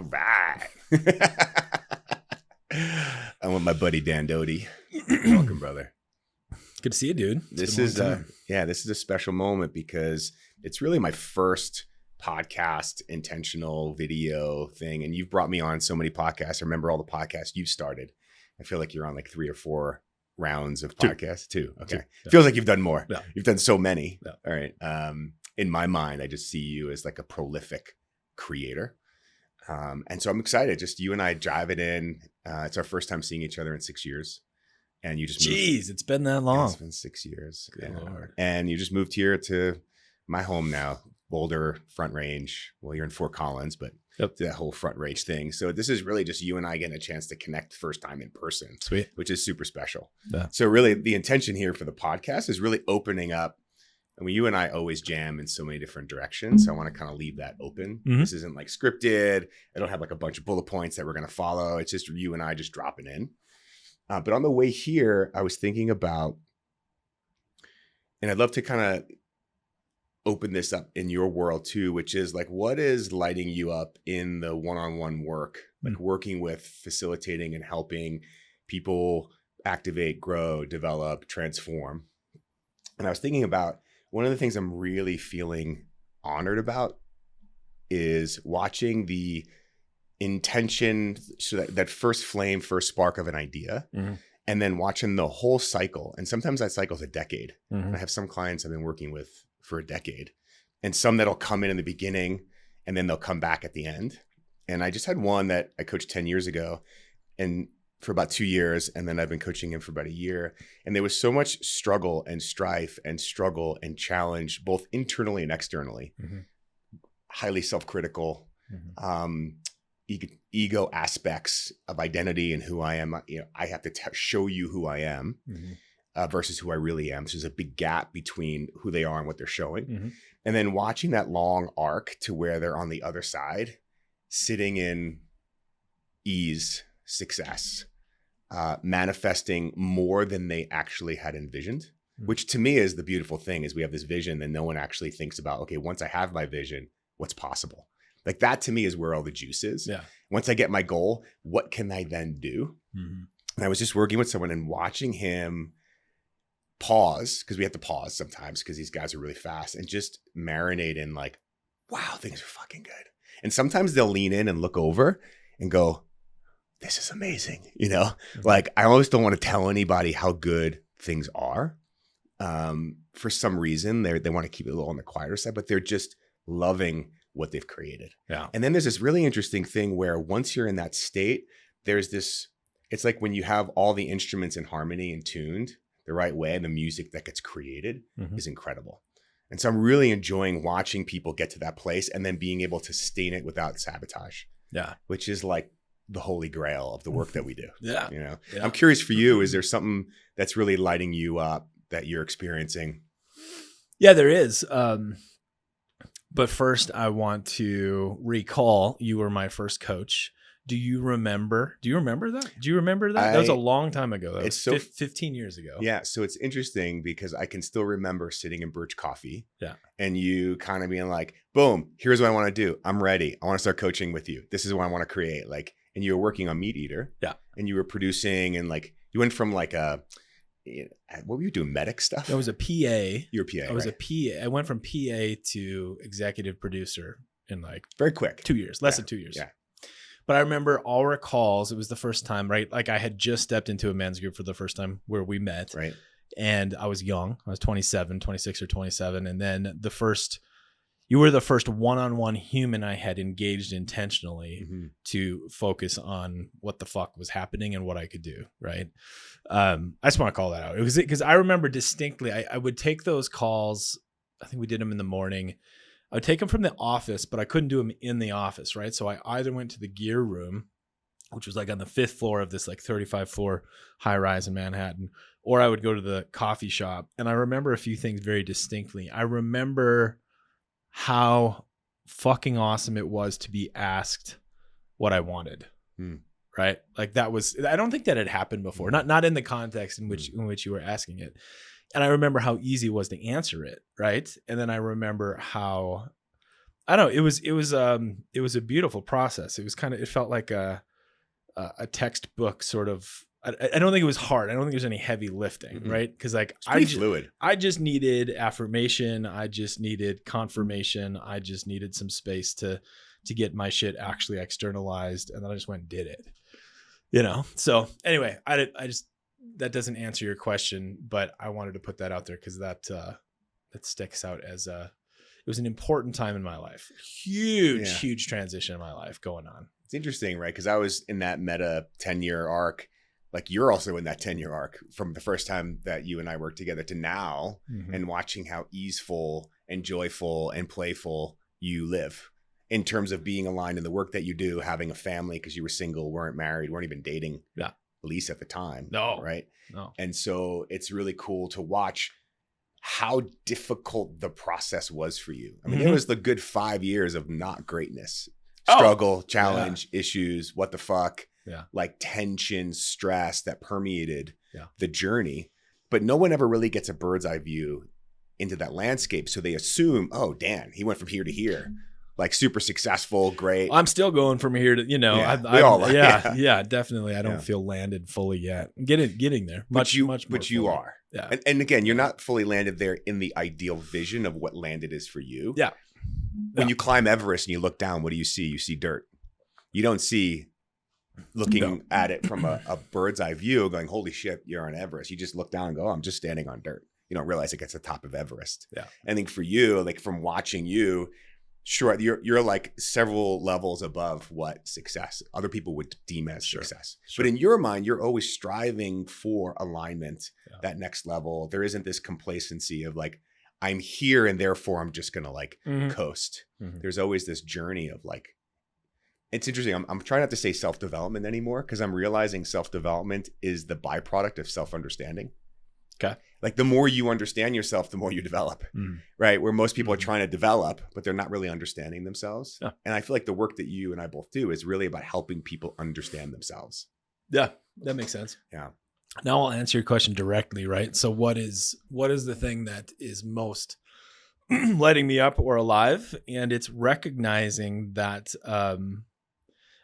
All right. I'm with my buddy Dan Doty. Welcome, brother. Good to see you, dude. This is a special moment because it's really my first podcast intentional video thing, and you've brought me on so many podcasts. I remember all the podcasts you've started. I feel like you're on like 3 or 4 rounds of podcasts. Two. Okay. Yeah. Feels like you've done more. Yeah. You've done so many. Yeah. All right. In my mind, I just see you as like a prolific creator. And so I'm excited. Just you and I driving in. It's our first time seeing each other in 6 years. And you just moved. It's been that long. It's been 6 years. Good Lord. And you just moved here to my home now, Boulder, Front Range. Well, you're in Fort Collins, but that whole Front Range thing. So this is really just you and I getting a chance to connect first time in person. Sweet. Which is super special. Yeah. So really the intention here for the podcast is really opening up. I mean, you and I always jam in so many different directions. So I want to kind of leave that open. Mm-hmm. This isn't like scripted. I don't have like a bunch of bullet points that we're going to follow. It's just you and I just dropping in. But on the way here, I was thinking about, and I'd love to kind of open this up in your world too, which is like, what is lighting you up in the one-on-one work, like working with, facilitating and helping people activate, grow, develop, transform. And I was thinking about one of the things I'm really feeling honored about is watching the intention, so that first flame, first spark of an idea, and then watching the whole cycle. And sometimes that cycle is a decade. I have some clients I've been working with for a decade, and some that'll come in the beginning and then they'll come back at the end. And I just had one that I coached 10 years ago and for about 2 years. And then I've been coaching him for about a year. And there was so much struggle and strife and struggle and challenge, both internally and externally, highly self-critical, ego aspects of identity and who I am. I have to show you who I am versus who I really am. So there's a big gap between who they are and what they're showing. And then watching that long arc to where they're on the other side, sitting in ease, success, manifesting more than they actually had envisioned, which to me is the beautiful thing, is we have this vision and no one actually thinks about, okay, once I have my vision, what's possible? Like that to me is where all the juice is. Yeah. Once I get my goal, what can I then do? And I was just working with someone and watching him pause, because we have to pause sometimes because these guys are really fast, and just marinate in like, wow, things are fucking good. And sometimes they'll lean in and look over and go, this is amazing. Like I always don't want to tell anybody how good things are. For some reason, they want to keep it a little on the quieter side, but they're just loving what they've created. Yeah. And then there's this really interesting thing where once you're in that state, there's this, it's like when you have all the instruments in harmony and tuned the right way, and the music that gets created is incredible. And so I'm really enjoying watching people get to that place and then being able to sustain it without sabotage. Yeah. Which is like the holy grail of the work that we do. Yeah. I'm curious for you, is there something that's really lighting you up that you're experiencing? Yeah, there is. But first, I want to recall you were my first coach. Do you remember that? That was a long time ago. That was 15 years ago. Yeah. So it's interesting because I can still remember sitting in Birch Coffee. Yeah. And you kind of being like, boom, here's what I want to do. I'm ready. I want to start coaching with you. This is what I want to create. Like, and you were working on Meat Eater. Yeah. And you were producing, and like, you went from like what were you doing? Medic stuff? I was a PA. You were a PA. I was a PA. I went from PA to executive producer in like very quick 2 years, less than 2 years. Yeah. But I remember all our calls. It was the first time, right? Like I had just stepped into a men's group for the first time where we met. Right. And I was young. I was 26 or 27. And then you were the first one-on-one human I had engaged intentionally to focus on what the fuck was happening and what I could do. Right. I just want to call that out. It was because I remember distinctly, I would take those calls. I think we did them in the morning. I would take them from the office, but I couldn't do them in the office. Right. So I either went to the gear room, which was like on the 5th floor of this like 35 floor high rise in Manhattan, or I would go to the coffee shop. And I remember a few things very distinctly. I remember how fucking awesome it was to be asked what I wanted. Right. Like that was, I don't think that had happened before, not in the context in which you were asking it. And I remember how easy it was to answer it. Right. And then I remember how I don't know. It was a beautiful process. It felt like a textbook sort of. I don't think it was hard. I don't think there's any heavy lifting, right? Because like fluid. I just needed affirmation. I just needed confirmation. I just needed some space to get my shit actually externalized, and then I just went and did it. You know. So anyway, I just that doesn't answer your question, but I wanted to put that out there because that sticks out as it was an important time in my life. Huge transition in my life going on. It's interesting, right? Because I was in that meta 10-year arc. Like you're also in that 10-year arc from the first time that you and I worked together to now, and watching how easeful and joyful and playful you live in terms of being aligned in the work that you do, having a family because you were single, weren't married, weren't even dating. Yeah. At least at the time. No. Right. No. And so it's really cool to watch how difficult the process was for you. I mean, there was the good 5 years of not greatness, struggle, challenge, issues, what the fuck. Yeah. Like tension, stress that permeated the journey. But no one ever really gets a bird's eye view into that landscape. So they assume, oh, Dan, he went from here to here. Like super successful, great. I'm still going from here to, we all are. Yeah, definitely. I don't feel landed fully yet. Getting there. Much more. But you are. Yeah. And again, you're not fully landed there in the ideal vision of what landed is for you. Yeah. When you climb Everest and you look down, what do you see? You see dirt. You don't see looking at it from a bird's eye view going, holy shit, you're on Everest. You just look down and go, oh, I'm just standing on dirt. You don't realize it gets to the top of Everest. Yeah. I think for you, like from watching you, sure, you're like several levels above what success other people would deem as success. Sure. But in your mind, you're always striving for alignment, that next level. There isn't this complacency of like, I'm here and therefore I'm just going to like coast. There's always this journey of like, it's interesting. I'm trying not to say self-development anymore because I'm realizing self-development is the byproduct of self-understanding. Okay. Like the more you understand yourself, the more you develop, right? Where most people are trying to develop, but they're not really understanding themselves. Yeah. And I feel like the work that you and I both do is really about helping people understand themselves. Yeah, that makes sense. Yeah. Now I'll answer your question directly, right? So what is the thing that is most lighting me up or alive? And it's recognizing that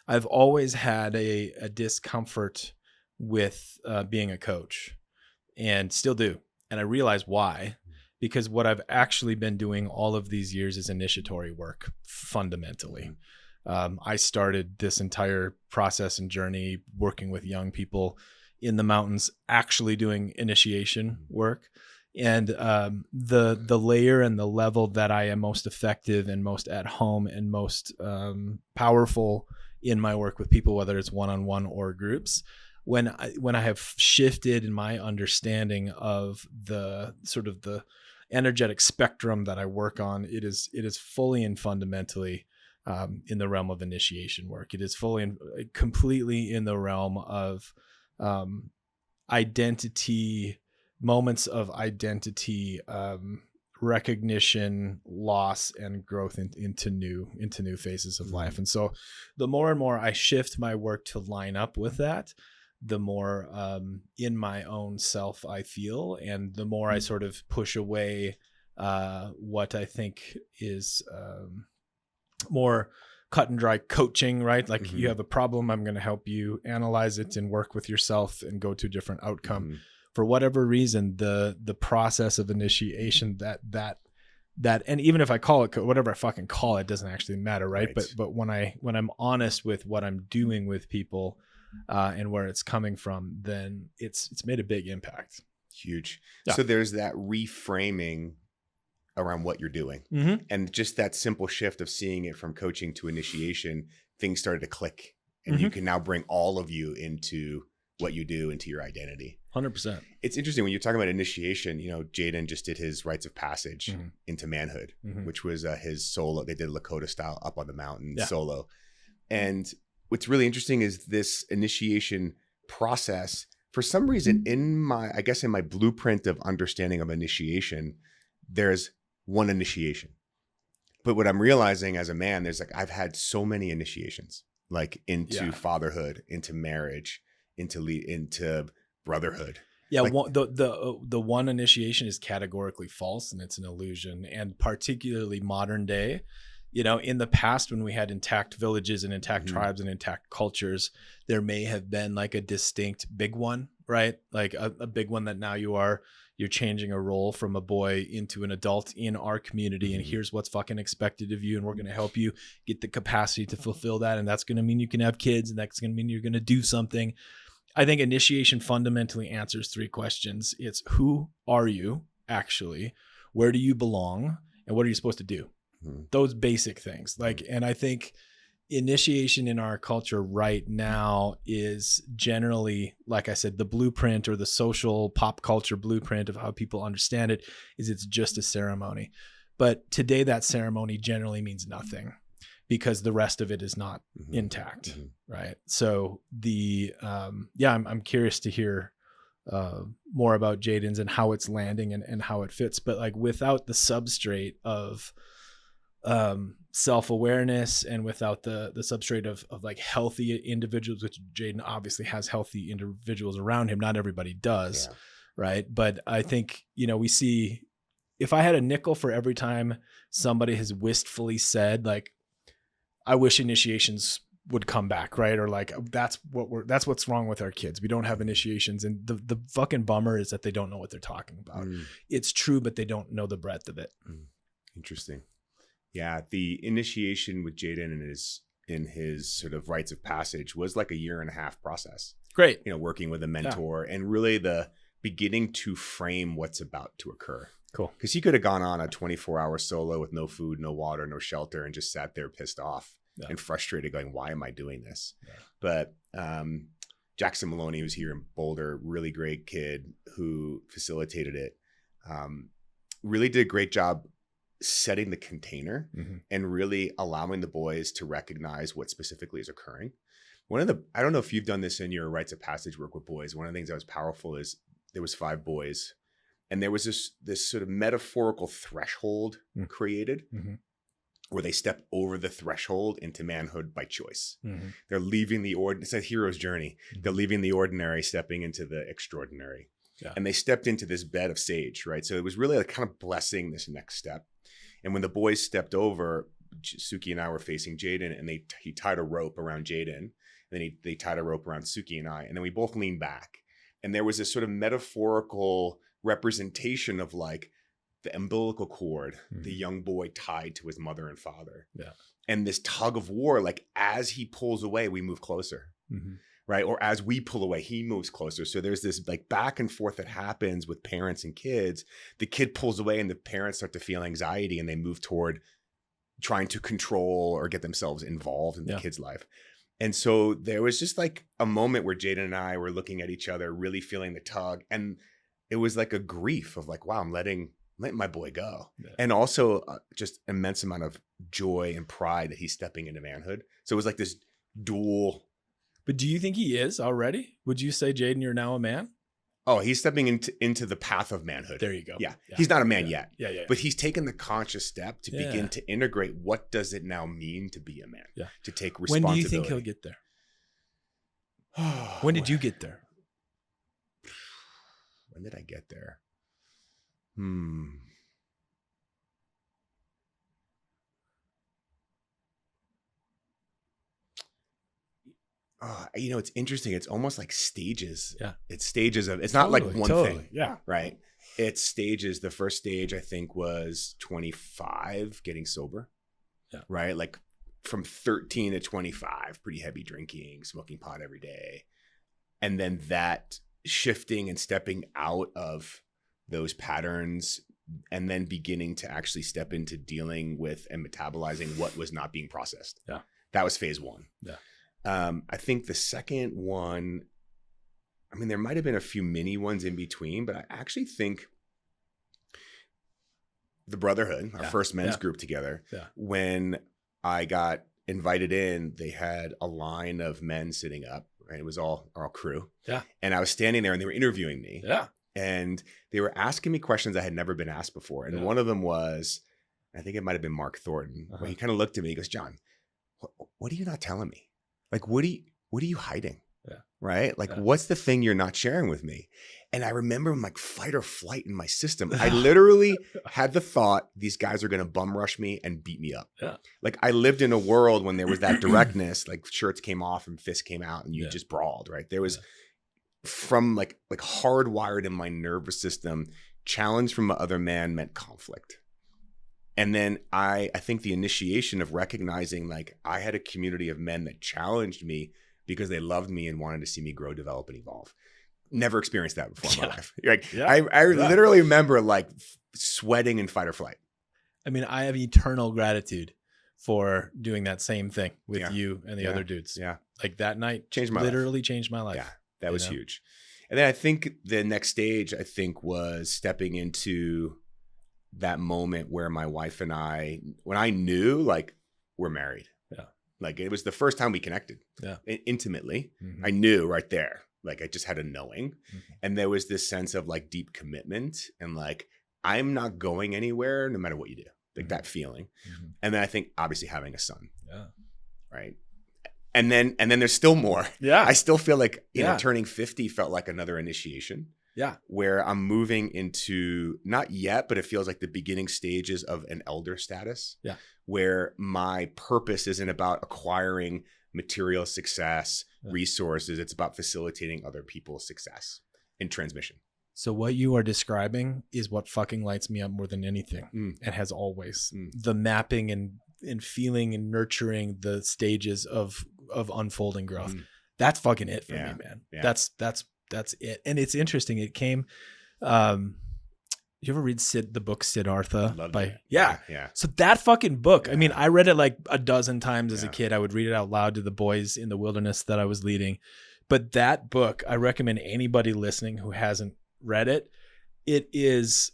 I've always had a discomfort with being a coach and still do. And I realize why, because what I've actually been doing all of these years is initiatory work fundamentally. I started this entire process and journey working with young people in the mountains, actually doing initiation work. And the layer and the level that I am most effective and most at home and most powerful in my work with people, whether it's one-on-one or groups, when I have shifted in my understanding of the sort of the energetic spectrum that I work on, it is fully and fundamentally in the realm of initiation work. It is fully and completely in the realm of identity, moments of identity, recognition, loss, and growth into new phases of life. And so the more and more I shift my work to line up with that, the more in my own self I feel, and the more I sort of push away what I think is more cut and dry coaching, right? Like you have a problem, I'm going to help you analyze it and work with yourself and go to a different outcome. For whatever reason, the process of initiation that and even if I call it whatever I fucking call it, doesn't actually matter, right? But when I'm honest with what I'm doing with people and where it's coming from, then it's made a big impact. Huge. Yeah. So there's that reframing around what you're doing, and just that simple shift of seeing it from coaching to initiation, things started to click, and you can now bring all of you into what you do, into your identity. 100%. It's interesting when you're talking about initiation. You know, Jaden just did his rites of passage into manhood, which was his solo. They did Lakota style up on the mountain solo. And what's really interesting is this initiation process. For some reason, in my blueprint of understanding of initiation, there's one initiation. But what I'm realizing as a man, there's like, I've had so many initiations, like into fatherhood, into marriage, into brotherhood. Yeah, like, the one initiation is categorically false, and it's an illusion. And particularly modern day, in the past when we had intact villages and intact tribes and intact cultures, there may have been like a distinct big one, right? Like a big one that now you're changing a role from a boy into an adult in our community. And here's what's fucking expected of you. And we're going to help you get the capacity to fulfill that. And that's going to mean you can have kids, and that's going to mean you're going to do something. I think initiation fundamentally answers 3 questions. It's who are you actually? Where do you belong? And what are you supposed to do? Those basic things. And I think initiation in our culture right now is generally, like I said, the blueprint or the social pop culture blueprint of how people understand it is it's just a ceremony. But today that ceremony generally means nothing because the rest of it is not intact. Right. So I'm curious to hear more about Jaden's and how it's landing and how it fits. But like without the substrate of self-awareness and without the substrate of like healthy individuals, which Jaden obviously has healthy individuals around him. Not everybody does. Yeah. Right. But I think, we see, if I had a nickel for every time somebody has wistfully said, like, I wish initiations would come back, right? Or like, that's what's wrong with our kids. We don't have initiations. And the fucking bummer is that they don't know what they're talking about. It's true, but they don't know the breadth of it. Interesting. Yeah, the initiation with Jaden in his sort of rites of passage was like a 1.5 year process. Great. Working with a mentor and really the beginning to frame what's about to occur. Cool. Because he could have gone on a 24-hour solo with no food, no water, no shelter, and just sat there pissed off and frustrated going, why am I doing this? Yeah. But Jackson Maloney, who's here in Boulder, really great kid who facilitated it, really did a great job setting the container and really allowing the boys to recognize what specifically is occurring. I don't know if you've done this in your rites of passage work with boys. One of the things that was powerful is there was 5 boys and there was this sort of metaphorical threshold created where they step over the threshold into manhood by choice. They're leaving the ordinary. It's a hero's journey. They're leaving the ordinary, stepping into the extraordinary. Yeah. And they stepped into this bed of sage, right? So it was really like kind of blessing this next step. And when the boys stepped over, Suki and I were facing Jaden, and he tied a rope around Jaden, and then they tied a rope around Suki and I, and then we both leaned back. And there was this sort of metaphorical representation of like the umbilical cord, the young boy tied to his mother and father. Yeah. And this tug of war, like as he pulls away, we move closer. Right. Or as we pull away, he moves closer. So there's this like back and forth that happens with parents and kids. The kid pulls away and the parents start to feel anxiety and they move toward trying to control or get themselves involved in the kid's life. And so there was just like a moment where Jaden and I were looking at each other, really feeling the tug. And it was like a grief of like, wow, I'm letting my boy go. Yeah. And also just immense amount of joy and pride that he's stepping into manhood. So it was like this dual. But do you think he is already? Would you say, Jaden, you're now a man? Oh, he's stepping into the path of manhood. There you go. Yeah. He's not a man yet. Yeah. But he's taken the conscious step to begin to integrate what does it now mean to be a man? Yeah. To take responsibility. When do you think he'll get there? When did you get there? When did I get there? It's interesting. It's almost like stages. Yeah. It's stages of, it's not like one thing. Yeah. Right. It's stages. The first stage I think was 25, getting sober. Yeah. Right. Like from 13 to 25, pretty heavy drinking, smoking pot every day. And then that shifting and stepping out of those patterns and then beginning to actually step into dealing with and metabolizing what was not being processed. Yeah. That was phase 1. Yeah. I think the second one, I mean, there might have been a few mini ones in between, but I actually think the Brotherhood, our first men's group together, when I got invited in, they had a line of men sitting up, right? It was all our crew. Yeah. And I was standing there and they were interviewing me. Yeah. And they were asking me questions I had never been asked before. And one of them was, I think it might've been Mark Thornton, where he kind of looked at me, he goes, John, what are you not telling me? Like, what are you hiding? Yeah. right? Like, what's the thing you're not sharing with me? And I remember like fight or flight in my system. I literally had the thought, these guys are going to bum rush me and beat me up. Yeah. Like I lived in a world when there was that directness, like shirts came off and fists came out and you just brawled, right? There was from like hardwired in my nervous system, challenge from other man meant conflict. And then I think the initiation of recognizing like I had a community of men that challenged me because they loved me and wanted to see me grow, develop, and evolve. Never experienced that before in my life. Like I literally remember like sweating in fight or flight. I mean, I have eternal gratitude for doing that same thing with you and the other dudes. Yeah. Like that night changed my life. Yeah. That was huge. And then I think the next stage was stepping into that moment where my wife and I, when I knew like we're married. Yeah. Like it was the first time we connected intimately. Mm-hmm. I knew right there. Like I just had a knowing. Mm-hmm. And there was this sense of like deep commitment and like, I'm not going anywhere no matter what you do. Like that feeling. Mm-hmm. And then I think obviously having a son. Yeah. Right. And then there's still more. Yeah. I still feel like, you know, turning 50 felt like another initiation. Yeah. Where I'm moving into, not yet, but it feels like the beginning stages of an elder status. Yeah. Where my purpose isn't about acquiring material success, resources. It's about facilitating other people's success in transmission. So what you are describing is what fucking lights me up more than anything and has always. The mapping and feeling and nurturing the stages of unfolding growth. That's fucking it for me, man. Yeah. That's it. And it's interesting. It came, you ever read the book Siddhartha? Yeah. So that fucking book, I mean, I read it like a dozen times as a kid. I would read it out loud to the boys in the wilderness that I was leading. But that book, I recommend anybody listening who hasn't read it. It is,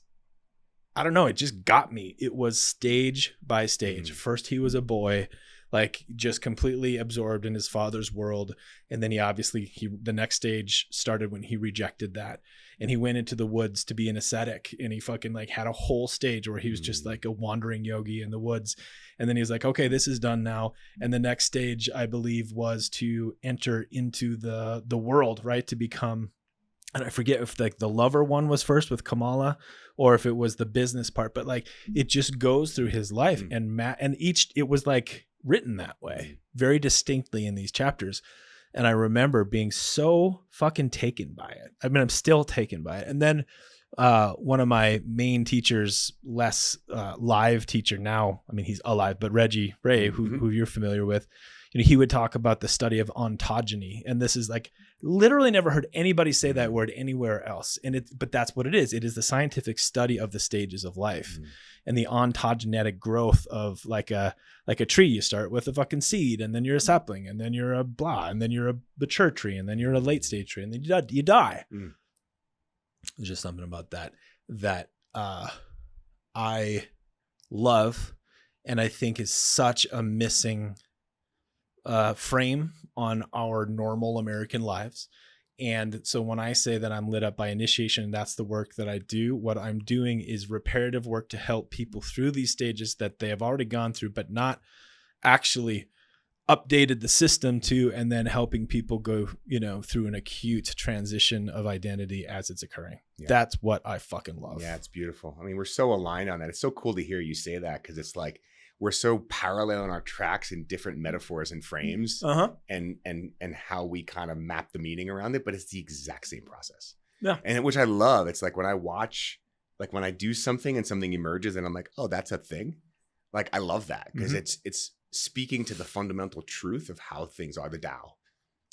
I don't know, it just got me. It was stage by stage. First, he was a boy, like just completely absorbed in his father's world. And then the next stage started when he rejected that. And he went into the woods to be an ascetic. And he fucking like had a whole stage where he was just like a wandering yogi in the woods. And then he was like, okay, this is done now. And the next stage, I believe, was to enter into the world, right? To become, and I forget if like the lover one was first with Kamala or if it was the business part, but like it just goes through his life and it was like written that way very distinctly in these chapters. And I remember being so fucking taken by it. I mean, I'm still taken by it. And then one of my main teachers, less live teacher now, I mean, he's alive, but Reggie Ray, who you're familiar with, you know, he would talk about the study of ontogeny. And this is like, literally never heard anybody say that word anywhere else. But that's what it is. It is the scientific study of the stages of life and the ontogenetic growth of like a tree. You start with a fucking seed and then you're a sapling and then you're a blah and then you're a mature tree and then you're a late stage tree and then you die. There's just something about that I love and I think is such a missing frame on our normal American lives. And so when I say that I'm lit up by initiation, that's the work that I do. What I'm doing is reparative work to help people through these stages that they have already gone through, but not actually updated the system to, and then helping people go, you know, through an acute transition of identity as it's occurring. Yeah. That's what I fucking love. Yeah, it's beautiful. I mean, we're so aligned on that. It's so cool to hear you say that because it's like, we're so parallel in our tracks in different metaphors and frames and how we kind of map the meaning around it, but it's the exact same process. Yeah. And which I love. It's like when I watch, like when I do something and something emerges and I'm like, oh, that's a thing. Like, I love that because it's speaking to the fundamental truth of how things are, the Tao.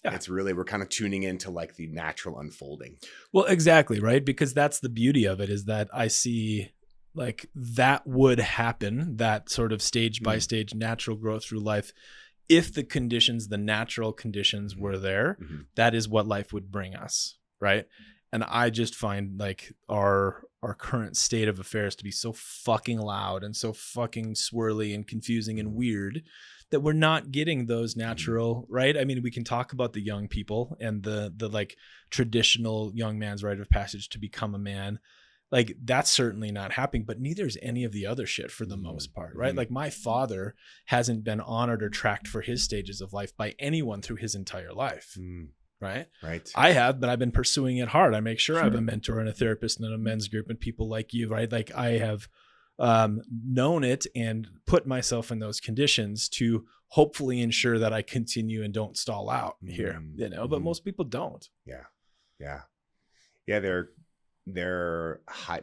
Yeah. It's really, we're kind of tuning into like the natural unfolding. Well, exactly. Right. Because that's the beauty of it is that I see like that would happen, that sort of stage by stage natural growth through life. If the conditions, the natural conditions were there, that is what life would bring us. Right. And I just find like our current state of affairs to be so fucking loud and so fucking swirly and confusing and weird that we're not getting those natural, right? I mean, we can talk about the young people and the like traditional young man's rite of passage to become a man. Like that's certainly not happening, but neither is any of the other shit for the most part, right? Like my father hasn't been honored or tracked for his stages of life by anyone through his entire life. Right. Right. I have, but I've been pursuing it hard. I make sure I have a mentor and a therapist and a men's group and people like you, right? Like I have known it and put myself in those conditions to hopefully ensure that I continue and don't stall out here, you know, but most people don't. Yeah. Yeah. Yeah. They're high.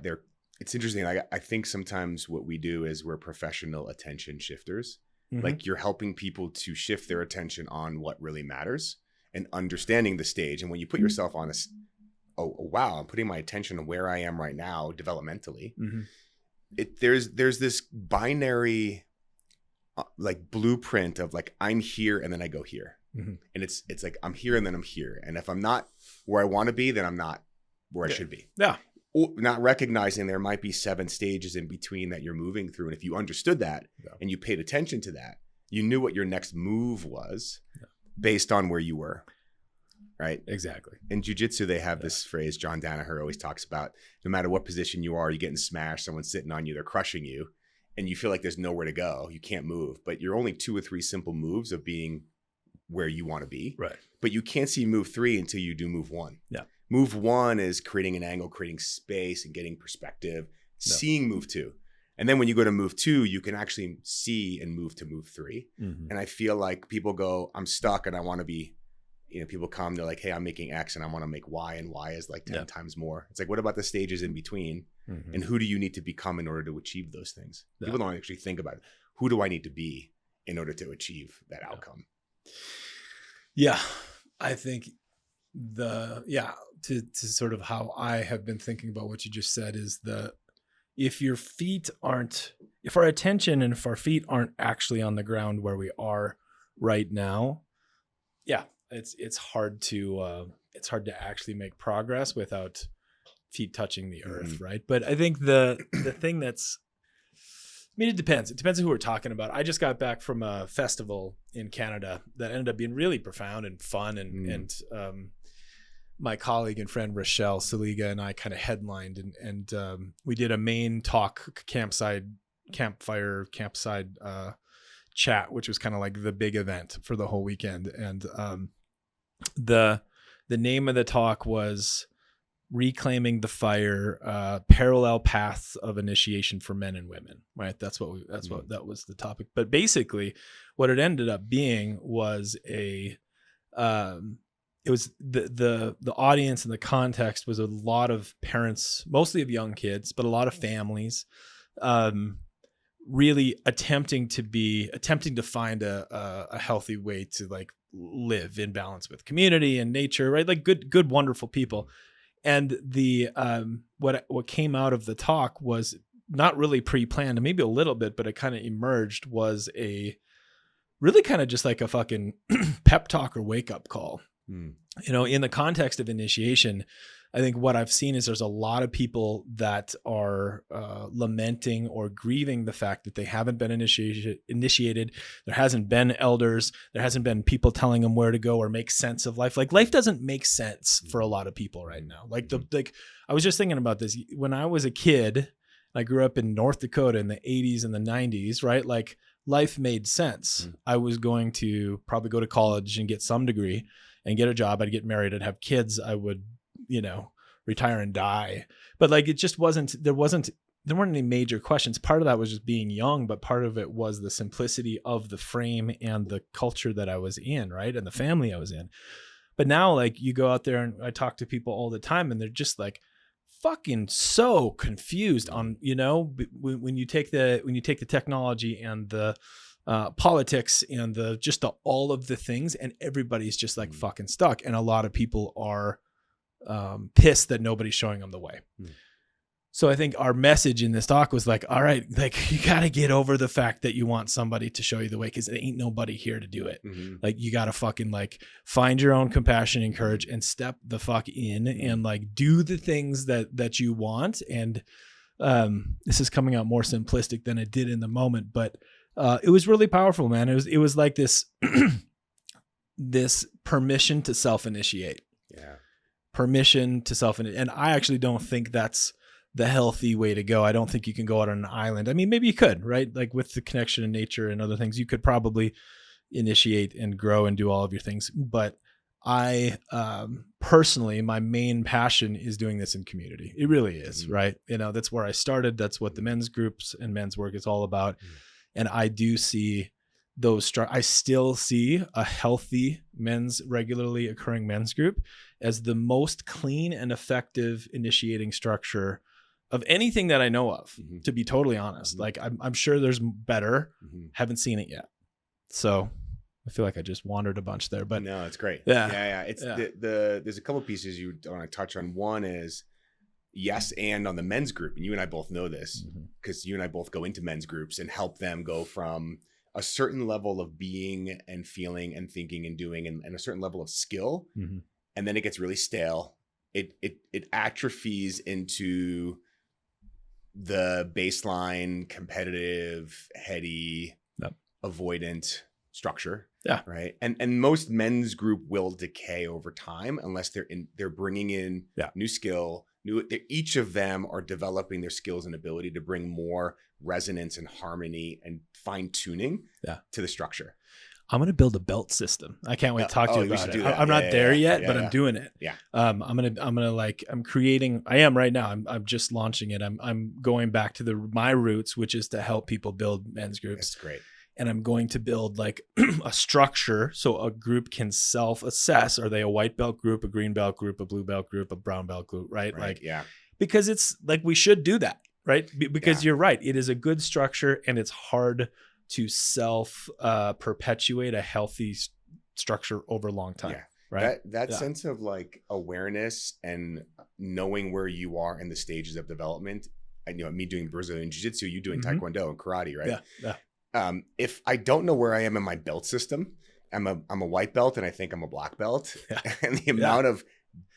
It's interesting. I think sometimes what we do is we're professional attention shifters. Like you're helping people to shift their attention on what really matters and understanding the stage. And when you put yourself on this, oh wow, I'm putting my attention on where I am right now developmentally. There's this binary like blueprint of like, I'm here and then I go here. And it's like, I'm here and then I'm here. And if I'm not where I want to be, then I'm not where I should be. Yeah. Not recognizing there might be 7 stages in between that you're moving through. And if you understood that and you paid attention to that, you knew what your next move was based on where you were. Right? Exactly. In jiu-jitsu, they have this phrase, John Danaher always talks about, no matter what position you are, you're getting smashed, someone's sitting on you, they're crushing you, and you feel like there's nowhere to go. You can't move, but you're only 2 or 3 simple moves of being where you want to be. Right. But you can't see move 3 until you do move 1. Yeah. Move 1 is creating an angle, creating space and getting perspective, seeing move 2. And then when you go to move 2, you can actually see and move to move 3. And I feel like people go, I'm stuck and I want to be, you know, people come, they're like, hey, I'm making X and I want to make Y, and Y is like 10 times more. It's like, what about the stages in between? And who do you need to become in order to achieve those things? People don't actually think about it. Who do I need to be in order to achieve that outcome? Yeah. I think to sort of how I have been thinking about what you just said is if our attention and if our feet aren't actually on the ground where we are right now, it's hard to actually make progress without feet touching the earth, right? But I think the thing it depends. It depends on who we're talking about. I just got back from a festival in Canada that ended up being really profound and fun, and my colleague and friend Rochelle Saliga and I kind of headlined, and we did a main talk campsite chat, which was kind of like the big event for the whole weekend. And the name of the talk was Reclaiming the Fire, Parallel Paths of Initiation for Men and Women, right? That was the topic. But basically what it ended up being was it was the audience and the context was a lot of parents, mostly of young kids, but a lot of families, really attempting to find a healthy way to like live in balance with community and nature, right? Like good, wonderful people. And the what came out of the talk was not really pre-planned, maybe a little bit, but it kind of emerged was a really kind of just like a fucking pep talk or wake up call. You know, in the context of initiation, I think what I've seen is there's a lot of people that are lamenting or grieving the fact that they haven't been initiated. There hasn't been elders. There hasn't been people telling them where to go or make sense of life. Like life doesn't make sense for a lot of people right now. Like I was just thinking about this when I was a kid. I grew up in North Dakota in the 80s and the 90s, right? Like life made sense. I was going to probably go to college and get some degree and get a job. I'd get married. I'd have kids. I would, retire and die. But like, it just there weren't any major questions. Part of that was just being young, but part of it was the simplicity of the frame and the culture that I was in, right? And the family I was in. But now like you go out there and I talk to people all the time and they're just like fucking so confused on, when you take the technology and the politics and all of the things, and everybody's just like fucking stuck. And a lot of people are pissed that nobody's showing them the way. So I think our message in this talk was like, all right, like you got to get over the fact that you want somebody to show you the way, because there ain't nobody here to do it. Like you got to fucking like find your own compassion and courage and step the fuck in and like do the things that you want. And this is coming out more simplistic than it did in the moment, but it was really powerful, man. It was like this this permission to self-initiate. Yeah. Permission to self-initiate. And I actually don't think that's the healthy way to go. I don't think you can go out on an island. I mean, maybe you could, right? Like with the connection to nature and other things, you could probably initiate and grow and do all of your things. But I personally, my main passion is doing this in community. It really is, right? That's where I started. That's what the men's groups and men's work is all about. And I do see I still see a healthy regularly occurring men's group as the most clean and effective initiating structure of anything that I know of, to be totally honest. Like I'm sure there's better, haven't seen it yet. So I feel like I just wandered a bunch there, but no, it's great. Yeah. It's there's a couple pieces you want to touch on. One is yes. And on the men's group, and you and I both know this because you and I both go into men's groups and help them go from a certain level of being and feeling and thinking and doing and a certain level of skill. And then it gets really stale. It atrophies into the baseline, competitive, heady, avoidant structure. Yeah. Right. And most men's group will decay over time unless they're bringing in new skill. Each of them are developing their skills and ability to bring more resonance and harmony and fine tuning to the structure. I'm going to build a belt system. I can't wait to talk to you about it. I'm not there yet, but I'm doing it. Yeah. I'm creating, I am right now. I'm just launching it. I'm going back to my roots, which is to help people build men's groups. That's great. And I'm going to build like a structure so a group can self-assess. Are they a white belt group, a green belt group, a blue belt group, a brown belt group, right? Because it's like, we should do that, right? Because you're right. It is a good structure and it's hard to perpetuate a healthy structure over a long time. Yeah. Right. That sense of like awareness and knowing where you are in the stages of development. And me doing Brazilian Jiu-Jitsu, you doing Taekwondo and karate, right? Yeah. If I don't know where I am in my belt system, I'm a white belt and I think I'm a black belt. And the amount of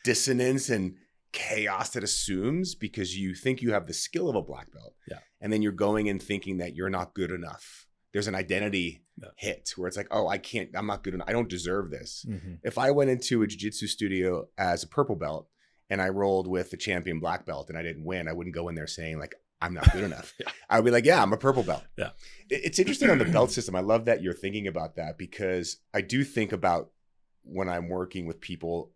dissonance and chaos that assumes because you think you have the skill of a black belt. And then you're going and thinking that you're not good enough. There's an identity hit where it's like, oh, I'm not good enough. I don't deserve this. If I went into a jiu-jitsu studio as a purple belt and I rolled with the champion black belt and I didn't win, I wouldn't go in there saying like, I'm not good enough. I would be like, I'm a purple belt. It's interesting on the belt system. I love that you're thinking about that because I do think about when I'm working with people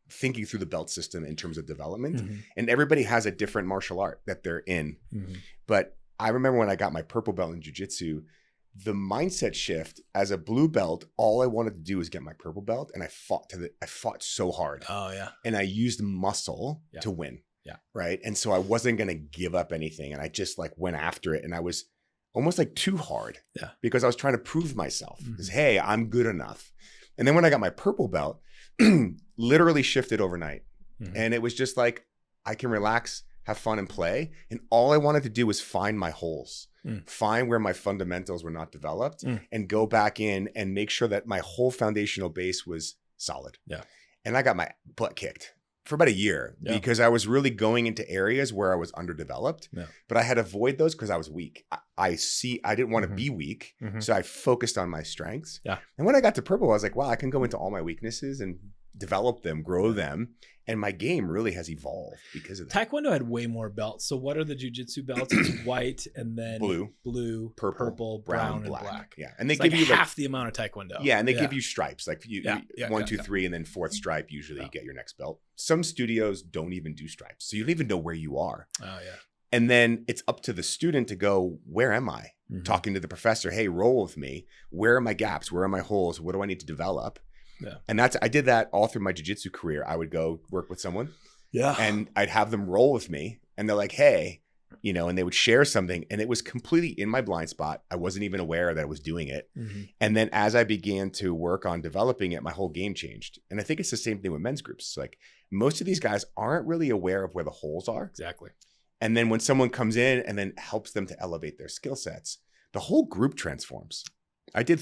thinking through the belt system in terms of development, and everybody has a different martial art that they're in. But I remember when I got my purple belt in jiu-jitsu, the mindset shift as a blue belt, all I wanted to do was get my purple belt. And I fought so hard. Oh yeah. And I used muscle to win. Right. And so I wasn't going to give up anything. And I just like went after it. And I was almost like too hard because I was trying to prove myself because, hey, I'm good enough. And then when I got my purple belt, literally shifted overnight. And it was just like, I can relax, have fun and play. And all I wanted to do was find my holes, find where my fundamentals were not developed and go back in and make sure that my whole foundational base was solid. And I got my butt kicked for about a year because I was really going into areas where I was underdeveloped, but I had to avoid those because I was weak. I didn't want to be weak. So I focused on my strengths. And when I got to purple, I was like, wow, I can go into all my weaknesses and develop them, grow them. And my game really has evolved because of that. Taekwondo had way more belts. So what are the jiu-jitsu belts? It's white and then blue, purple, brown, and black. Yeah. And they it's give like you half the amount of Taekwondo. Yeah. And they give you stripes. Like 1, 2, 3, and then fourth stripe, usually you get your next belt. Some studios don't even do stripes. So you don't even know where you are. Oh yeah. And then it's up to the student to go, where am I? Talking to the professor, hey, roll with me. Where are my gaps? Where are my holes? What do I need to develop? And I did that all through my jiu-jitsu career. I would go work with someone and I'd have them roll with me and they're like, hey, and they would share something and it was completely in my blind spot. I wasn't even aware that I was doing it. And then as I began to work on developing it, my whole game changed. And I think it's the same thing with men's groups. It's like most of these guys aren't really aware of where the holes are. Exactly. And then when someone comes in and then helps them to elevate their skill sets, the whole group transforms. I did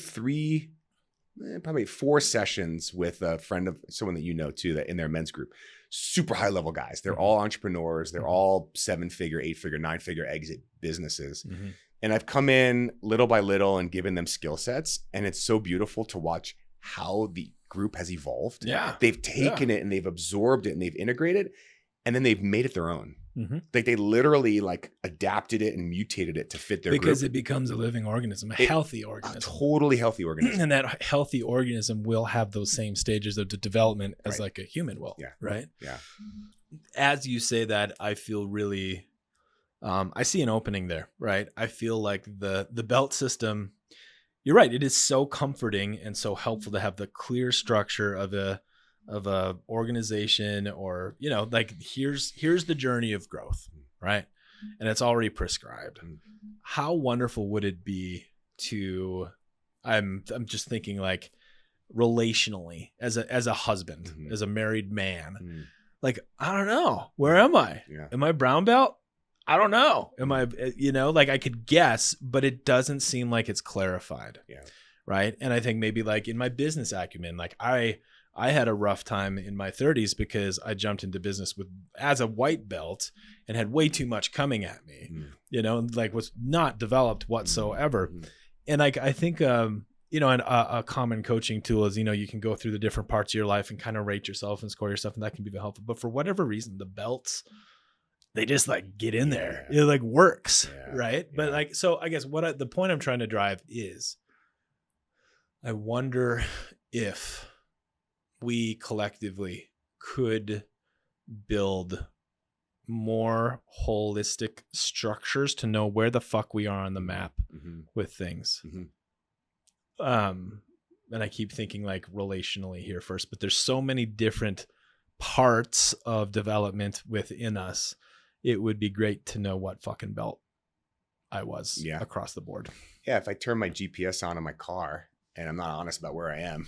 probably 4 sessions with a friend of someone that you know too, that in their men's group, super high level guys. They're all entrepreneurs. They're all 7-figure, 8-figure, 9-figure exit businesses. And I've come in little by little and given them skill sets. And it's so beautiful to watch how the group has evolved. They've taken it and they've absorbed it and they've integrated. and then they've made it their own. Like they literally like adapted it and mutated it to fit their because group. it becomes a living organism, a healthy organism, a totally healthy organism. And that healthy organism will have those same stages of development as like a human will. Yeah. Right. Yeah. As you say that, I feel really, I see an opening there. Right. I feel like the belt system, you're right. It is so comforting and so helpful to have the clear structure of a organization, or, you know, like here's the journey of growth, right? And it's already prescribed. How wonderful would it be to, I'm just thinking like relationally as a husband, as a married man, like, I don't know, where am I? Am I brown belt? I don't know. Am I, you know, like I could guess, but it doesn't seem like it's clarified. Yeah. Right. And I think maybe like in my business acumen, like I had a rough time in my 30s because I jumped into business as a white belt and had way too much coming at me, you know, and like was not developed whatsoever. And like, I think, you know, and a common coaching tool is, you know, you can go through the different parts of your life and kind of rate yourself and score yourself, and that can be helpful. But for whatever reason, the belts, they just like get in there. It like works. Right. But like, so I guess the point I'm trying to drive is, I wonder if we collectively could build more holistic structures to know where the fuck we are on the map with things. And I keep thinking like relationally here first, but there's so many different parts of development within us. It would be great to know what fucking belt I was across the board. Yeah. If I turn my GPS on in my car and I'm not honest about where I am,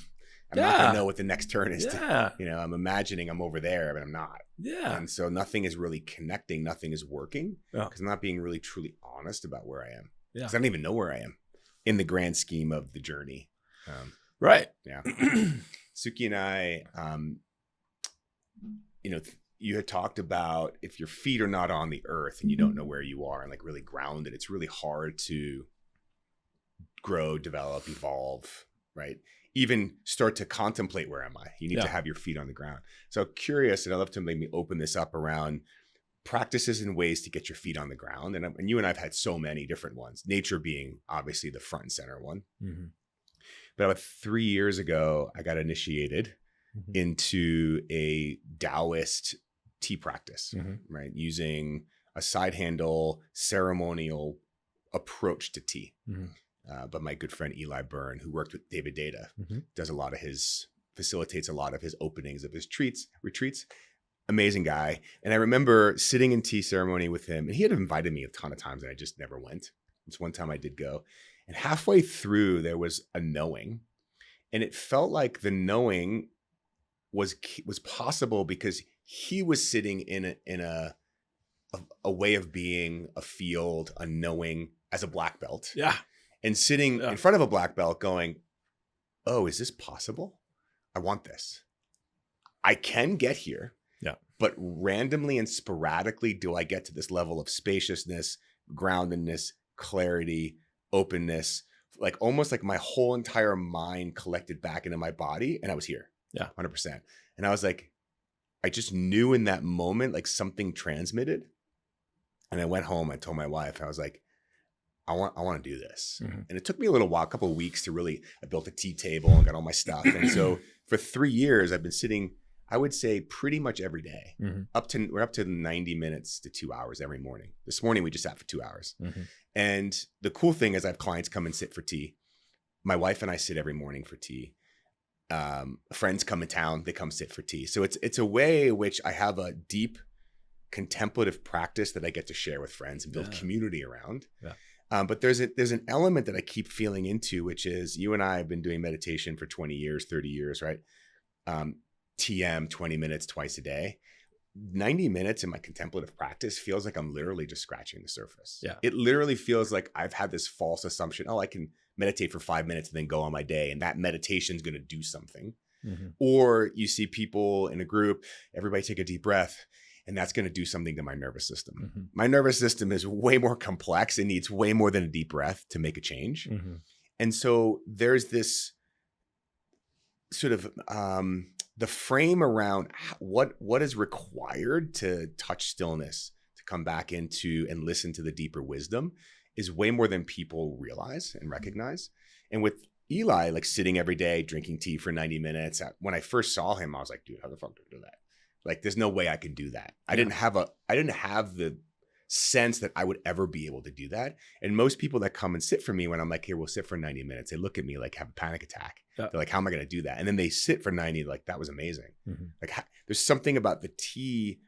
I'm not going to know what the next turn is. You know, I'm imagining I'm over there, but I'm not. And so nothing is really connecting. Nothing is working because I'm not being really truly honest about where I am. Because I don't even know where I am in the grand scheme of the journey. Right. Yeah. Suki and I, you know, you had talked about if your feet are not on the earth and you don't know where you are and like really grounded, it's really hard to grow, develop, evolve, right? Even start to contemplate where am I? You need to have your feet on the ground. So curious, and I'd love to maybe open this up around practices and ways to get your feet on the ground. And you and I've had so many different ones, nature being obviously the front and center one. But about 3 years ago, I got initiated into a Taoist tea practice, right? Using a side handle ceremonial approach to tea. But my good friend Eli Byrne, who worked with David Data, facilitates a lot of his openings of his retreats. Amazing guy. And I remember sitting in tea ceremony with him, and he had invited me a ton of times and I just never went. It's one time I did go. And halfway through, there was a knowing. And it felt like the knowing was possible because he was sitting in a way of being, a field, a knowing as a black belt. And sitting in front of a black belt going, oh, is this possible? I want this. I can get here. But randomly and sporadically do I get to this level of spaciousness, groundedness, clarity, openness, like almost like my whole entire mind collected back into my body. And I was here. 100%. And I was like, I just knew in that moment, like something transmitted. And I went home, I told my wife, I was like, I want to do this. And it took me a little while, a couple of weeks to really, I built a tea table and got all my stuff. And so for 3 years, I've been sitting, I would say pretty much every day, we're up to 90 minutes to 2 hours every morning. This morning, we just sat for 2 hours. And the cool thing is I have clients come and sit for tea. My wife and I sit every morning for tea. Friends come in town, they come sit for tea. So it's a way in which I have a deep contemplative practice that I get to share with friends and build community around. But there's an element that I keep feeling into, which is you and I have been doing meditation for 20 years, 30 years, right? TM 20 minutes twice a day. 90 minutes in my contemplative practice feels like I'm literally just scratching the surface. It literally feels like I've had this false assumption, oh, I can meditate for 5 minutes and then go on my day. And that meditation is going to do something. Or you see people in a group, everybody take a deep breath, and that's going to do something to my nervous system. My nervous system is way more complex. It needs way more than a deep breath to make a change. And so there's this sort of the frame around what is required to touch stillness, to come back into and listen to the deeper wisdom, is way more than people realize and recognize. And with Eli, like sitting every day drinking tea for 90 minutes, when I first saw him, I was like, dude, how the fuck do I do that? Like, there's no way I could do that. I didn't have the sense that I would ever be able to do that. And most people that come and sit for me, when I'm like, here, we'll sit for 90 minutes, they look at me like have a panic attack. They're like, how am I going to do that? And then they sit for 90, like, that was amazing. Mm-hmm. Like, there's something about the tea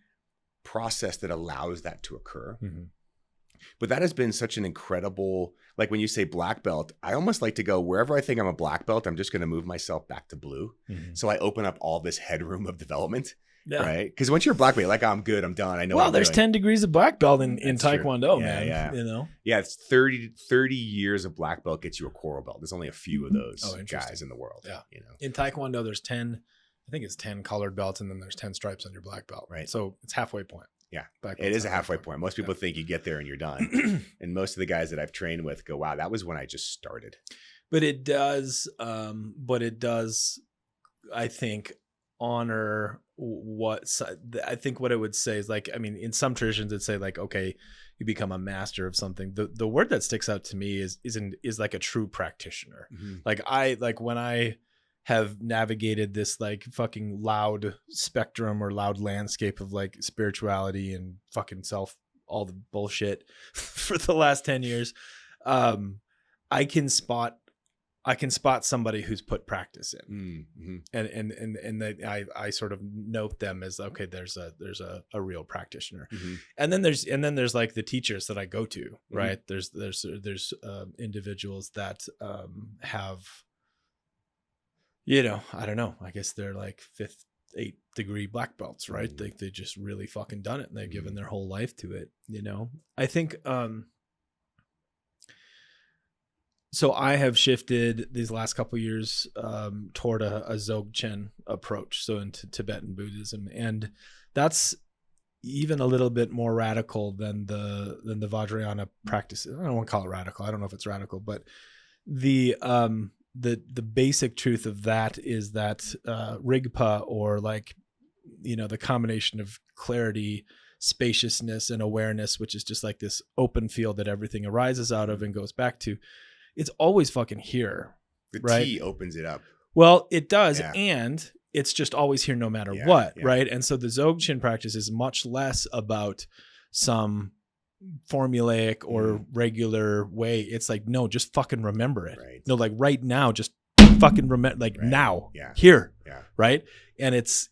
process that allows that to occur. Mm-hmm. But that has been such an incredible, like when you say black belt, I almost like to go wherever I think I'm a black belt, I'm just going to move myself back to blue. Mm-hmm. So I open up all this headroom of development. Yeah. Right. Because once you're a black belt, like, I'm good, I'm done. I know. Well, there's 10 degrees of black belt in Taekwondo, man. Yeah. You know? Yeah. It's 30 years of black belt gets you a coral belt. There's only a few of those guys in the world. Yeah. You know, in Taekwondo, there's 10, I think it's 10 colored belts, and then there's 10 stripes on your black belt. Right. So it's halfway point. Yeah. It is a halfway point. Most people think you get there and you're done. And most of the guys that I've trained with go, wow, that was when I just started. But it does, I think, honor I think what it would say is, like, I mean, in some traditions it'd say, like, okay, you become a master of something. The word that sticks out to me is like a true practitioner. Mm-hmm. Like when I have navigated this like fucking loud spectrum or loud landscape of like spirituality and fucking self, all the bullshit for the last 10 years, I can spot somebody who's put practice in, mm-hmm. and I sort of note them as, okay, there's a real practitioner, mm-hmm. and then there's like the teachers that I go to, mm-hmm. right? There's individuals that have, you know, I don't know, I guess they're like 5th, 8th degree black belts, right? Mm-hmm. They just really fucking done it, and they've mm-hmm. given their whole life to it, you know. I think so I have shifted these last couple of years toward a Dzogchen approach, so into Tibetan Buddhism, and that's even a little bit more radical than the Vajrayana practice. I don't want to call it radical. I don't know if it's radical, but the basic truth of that is that Rigpa, or like, you know, the combination of clarity, spaciousness, and awareness, which is just like this open field that everything arises out of and goes back to. It's always fucking here. The right? tea opens it up. Well, it does. Yeah. And it's just always here no matter what. Yeah. Right. And so the Dzogchen practice is much less about some formulaic or regular way. It's like, no, just fucking remember it. Right. No, like right now, just fucking remember, like now, here. Yeah. Right. And it's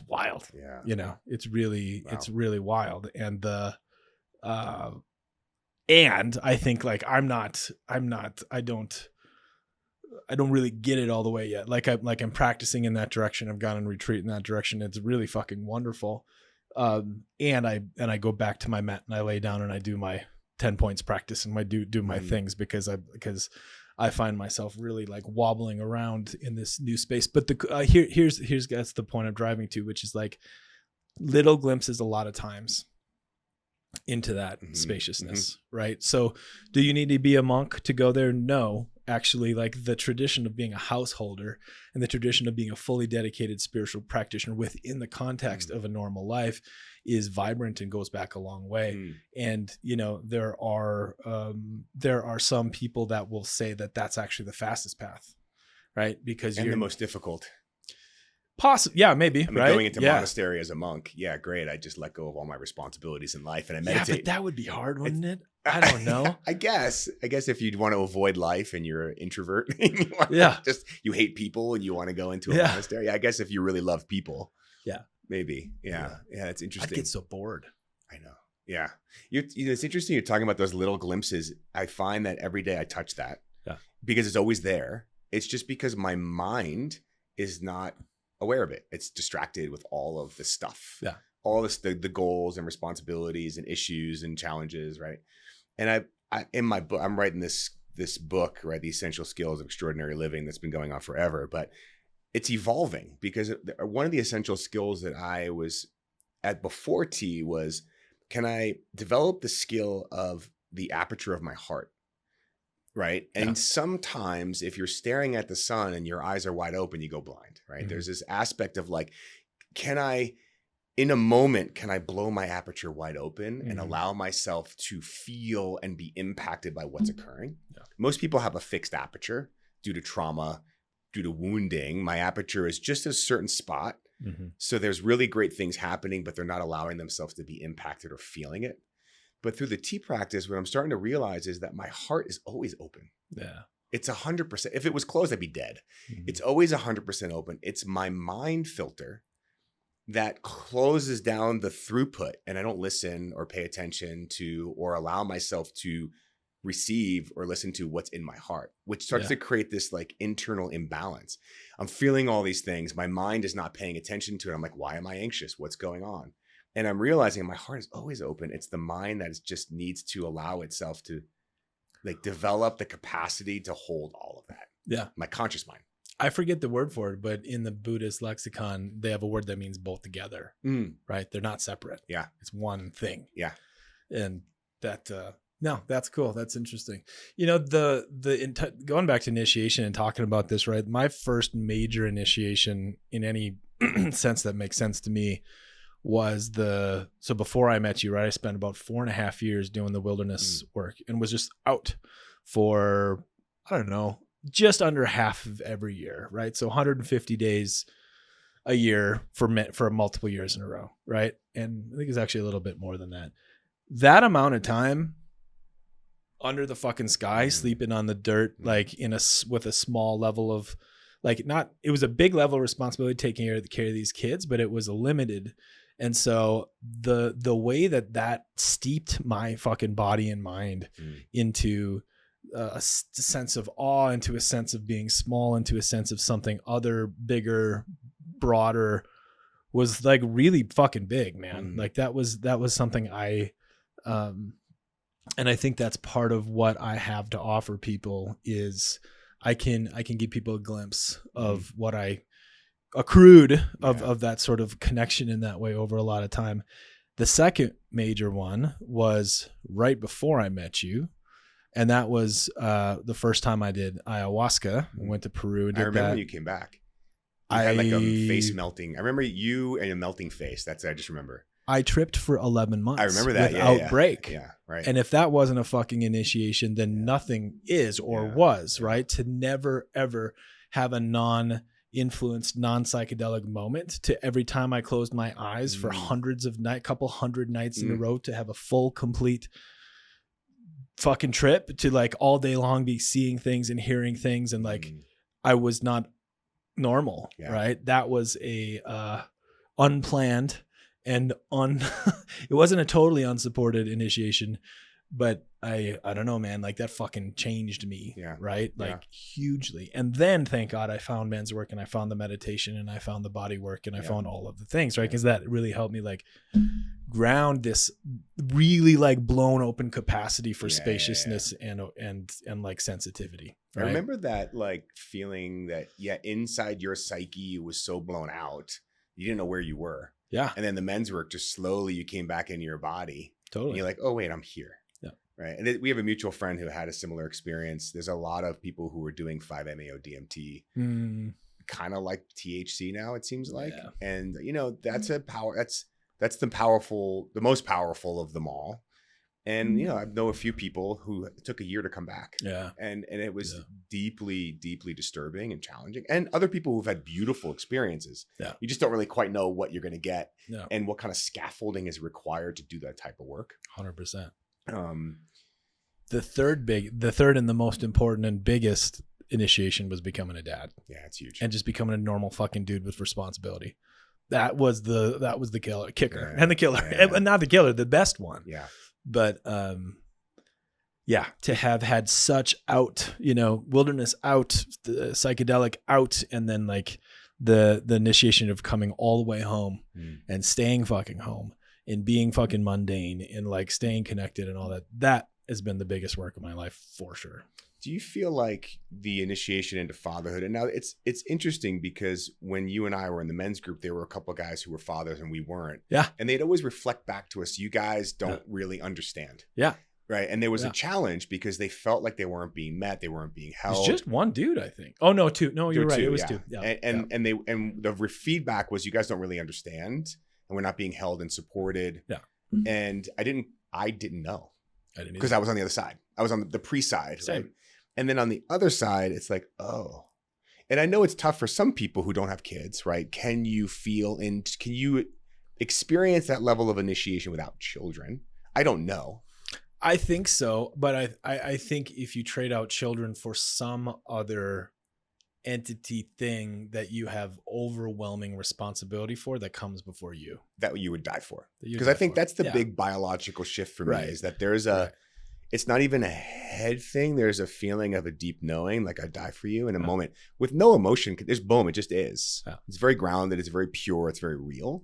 wild. Yeah. You know, it's really wild. And and I think, like, I don't really get it all the way yet. I'm practicing in that direction. I've gone on retreat in that direction. It's really fucking wonderful. And I go back to my mat and I lay down and I do my 10 points practice and do my things because I find myself really like wobbling around in this new space. But here's that's the point I'm driving to, which is like little glimpses a lot of times into that mm-hmm. spaciousness, mm-hmm. right? So do you need to be a monk to go there? No, actually, like the tradition of being a householder and the tradition of being a fully dedicated spiritual practitioner within the context of a normal life is vibrant and goes back a long way. And, you know, there are some people that will say that that's actually the fastest path, right? Because you're the most difficult. Yeah, maybe. I mean, right? Going into monastery as a monk, yeah, great. I just let go of all my responsibilities in life and I meditate. Yeah, but that would be hard, wouldn't it? I don't know. I guess if you'd want to avoid life and you're an introvert, you hate people and you want to go into a monastery. I guess if you really love people, maybe. Yeah, it's interesting. I'd get so bored. I know. Yeah, it's interesting. You're talking about those little glimpses. I find that every day I touch that because it's always there. It's just because my mind is not aware of it. It's distracted with all of the stuff. Yeah. All this, the goals and responsibilities and issues and challenges, right? And I in my book, I'm writing this book, right? The Essential Skills of Extraordinary Living, that's been going on forever, but it's evolving because one of the essential skills that I was at before tea was, can I develop the skill of the aperture of my heart? Right. And sometimes if you're staring at the sun and your eyes are wide open, you go blind. Right. There's this aspect of like, in a moment, can I blow my aperture wide open and allow myself to feel and be impacted by what's occurring? Yeah. Most people have a fixed aperture due to trauma, due to wounding. My aperture is just a certain spot. So there's really great things happening, but they're not allowing themselves to be impacted or feeling it. But through the tea practice, what I'm starting to realize is that my heart is always open. Yeah. It's 100%. If it was closed, I'd be dead. It's always 100% open. It's my mind filter that closes down the throughput, and I don't listen or pay attention to or allow myself to receive or listen to what's in my heart, which starts to create this like internal imbalance. I'm feeling all these things. My mind is not paying attention to it. I'm like, why am I anxious? What's going on? And I'm realizing my heart is always open. It's the mind that just needs to allow itself to like develop the capacity to hold all of that. Yeah. My conscious mind. I forget the word for it, but in the Buddhist lexicon, they have a word that means both together, right? They're not separate. Yeah. It's one thing. Yeah. And that, no, that's cool. That's interesting. You know, going back to initiation and talking about this, right? My first major initiation in any sense that makes sense to me was so before I met you, right? I spent about 4.5 years doing the wilderness work and was just out for, I don't know, just under half of every year, right? So 150 days a year for multiple years in a row, right? And I think it's actually a little bit more than that. That amount of time under the fucking sky, sleeping on the dirt, like with a small level of like, it was a big level of responsibility taking care of these kids, but it was a limited. And so the way that steeped my fucking body and mind into a sense of awe, into a sense of being small, into a sense of something other, bigger, broader, was like really fucking big, man. Like that was something and I think that's part of what I have to offer people is I can give people a glimpse of what I accrued of that sort of connection in that way over a lot of time. The second major one was right before I met you. And that was the first time I did ayahuasca. I went to Peru and did that. I remember when you came back. You had like a face melting. I remember you and a melting face. I just remember. I tripped for 11 months. I remember that. Without break. Yeah, right. And if that wasn't a fucking initiation, then nothing is or was, right? To never, ever have a non-influenced, non-psychedelic moment to every time I closed my eyes for couple hundred nights in a row to have a full, complete fucking trip to like all day long be seeing things and hearing things. And like, I was not normal, right? That was a unplanned and it wasn't a totally unsupported initiation, but I don't know, man, like that fucking changed me, right? Like hugely. And then thank God I found men's work and I found the meditation and I found the body work and I found all of the things, right? Because that really helped me like ground this really like blown open capacity for spaciousness and like sensitivity. Right? I remember that like feeling that, inside your psyche was so blown out. You didn't know where you were. Yeah. And then the men's work, just slowly you came back into your body. Totally. And you're like, oh, wait, I'm here. Yeah. Right. And we have a mutual friend who had a similar experience. There's a lot of people who are doing 5-MeO DMT, kind of like THC now, it seems like. Yeah. And, you know, that's a power. That's the most powerful of them all. And, you know, I know a few people who it took a year to come back. Yeah. And it was deeply, deeply disturbing and challenging. And other people who've had beautiful experiences. Yeah. You just don't really quite know what you're going to get and what kind of scaffolding is required to do that type of work. 100%. The third and the most important and biggest initiation was becoming a dad. Yeah, it's huge. And just becoming a normal fucking dude with responsibility. That was the kicker and the killer. And not the killer, the best one. Yeah. But to have had such wilderness out, the psychedelic out, and then like the initiation of coming all the way home and staying fucking home and being fucking mundane and like staying connected and all that has been the biggest work of my life for sure. Do you feel like the initiation into fatherhood, and now it's interesting because when you and I were in the men's group, there were a couple of guys who were fathers and we weren't. Yeah. And they'd always reflect back to us, you guys don't really understand. Yeah. Right. And there was a challenge because they felt like they weren't being met. They weren't being held. It's just one dude, I think. Oh, no, two. No, you're right. Two, it was two. Yeah. And the feedback was, you guys don't really understand and we're not being held and supported. Yeah. And I didn't know. I didn't because I was on the other side. I was on the pre-side. Same. Right? And then on the other side, it's like, oh. And I know it's tough for some people who don't have kids, right? Can you experience that level of initiation without children? I don't know. I think so, but I think if you trade out children for some other entity thing that you have overwhelming responsibility for, that comes before you, that you would die for, because I think that's the big biological shift for me, is that there's it's not even a head thing. There's a feeling of a deep knowing, like I die for you in a moment with no emotion. There's boom. It just is. It's very grounded. It's very pure. It's very real.